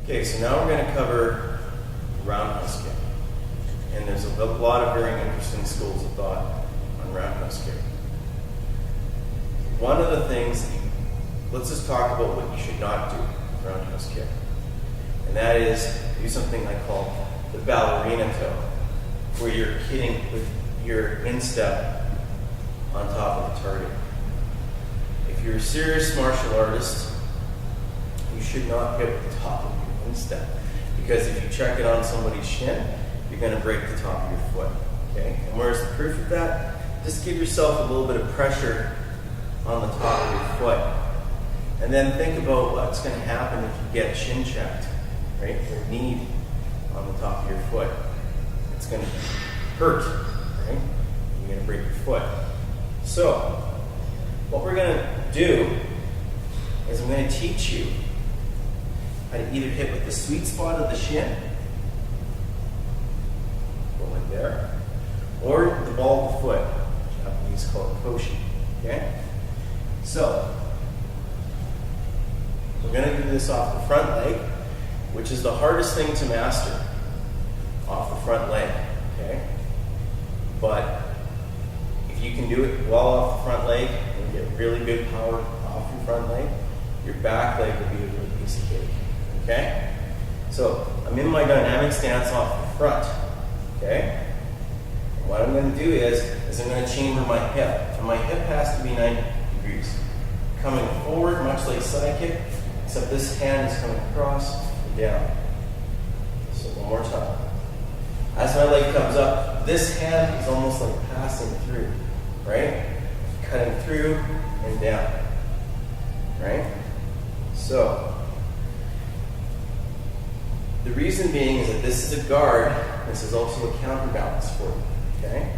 Okay, so now we're going to cover roundhouse kick. And there's a lot of very interesting schools of thought on roundhouse kick. One of the things, let's just talk about what you should not do with roundhouse kick. And that is do something I call the ballerina toe, where you're hitting with your instep on top of the target. If you're a serious martial artist, you should not hit with the top of your instep, because if you check it on somebody's shin, you're going to break the top of your foot. Okay? And where's the proof of that? Just give yourself a little bit of pressure on the top of your foot. And then think about what's going to happen if you get shin checked, right? Your knee on the top of your foot. It's going to hurt, right? You're going to break your foot. So, what we're going to do is I'm going to teach you how to either hit with the sweet spot of the shin, go like there, or the ball of the foot. Japanese call it koshi. Okay? So, we're going to do this off the front leg, which is the hardest thing to master, off the front leg. Okay? But if you can do it well off the front leg and get really good power off your front leg, your back leg will be a real piece of cake. Okay? So I'm in my dynamic stance off the front. Okay? And what I'm going to do is I'm going to chamber my hip. And my hip has to be 90 degrees. Coming forward, much like side kick, except this hand is coming across and down. So one more time. As my leg comes up, this hand is almost like passing through, right? Cutting through and down, right? So, the reason being is that this is a guard, this is also a counterbalance for you, okay?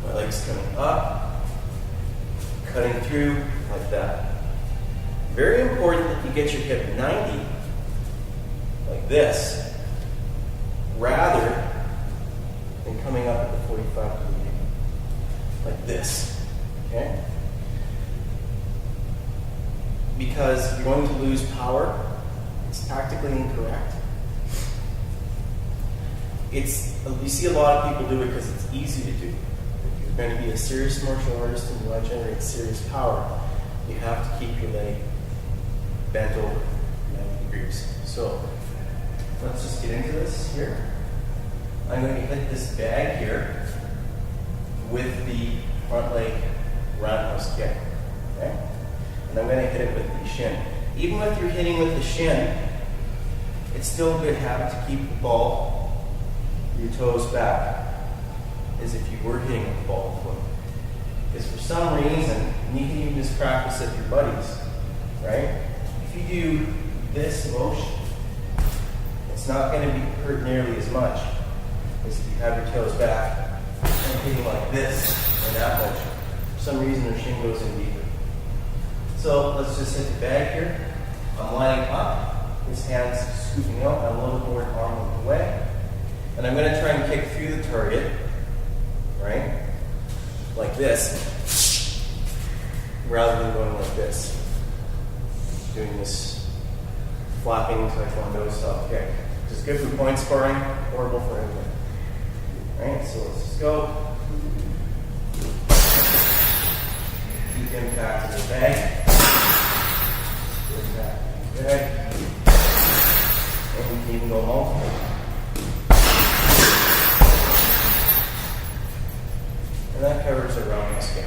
My leg's coming up, cutting through like that. Very important that you get your hip 90, like this, rather than coming up at the 45 degree, like this, okay? Because you're going to lose power. It's tactically incorrect. You see a lot of people do it because it's easy to do. If you're going to be a serious martial artist and you want to generate serious power, you have to keep your leg bent over 90 degrees. So let's just get into this here. I'm going to hit this bag here with the front leg roundhouse kick. Okay? And I'm going to hit it with the shin. Even if you're hitting with the shin, it's still a good habit to keep the ball, your toes back, as if you were hitting with the ball of the foot. Because for some reason, and you can even just practice with your buddies, right? If you do this motion, it's not going to be hurt nearly as much as if you have your toes back and hitting like this in that motion. For some reason, your shin goes in deeper. So let's just hit the bag here. I'm lining up. This hand's scooping out. I'm a little more arm away. And I'm going to try and kick through the target, right? Like this, rather than going like this. Doing this flapping taekwondo style kick. Which is good for point scoring, horrible for everything. Right? So let's just go. Deep impact in the bag. Impact in the bag. And we can even go multiple. And that covers the roundhouse kick.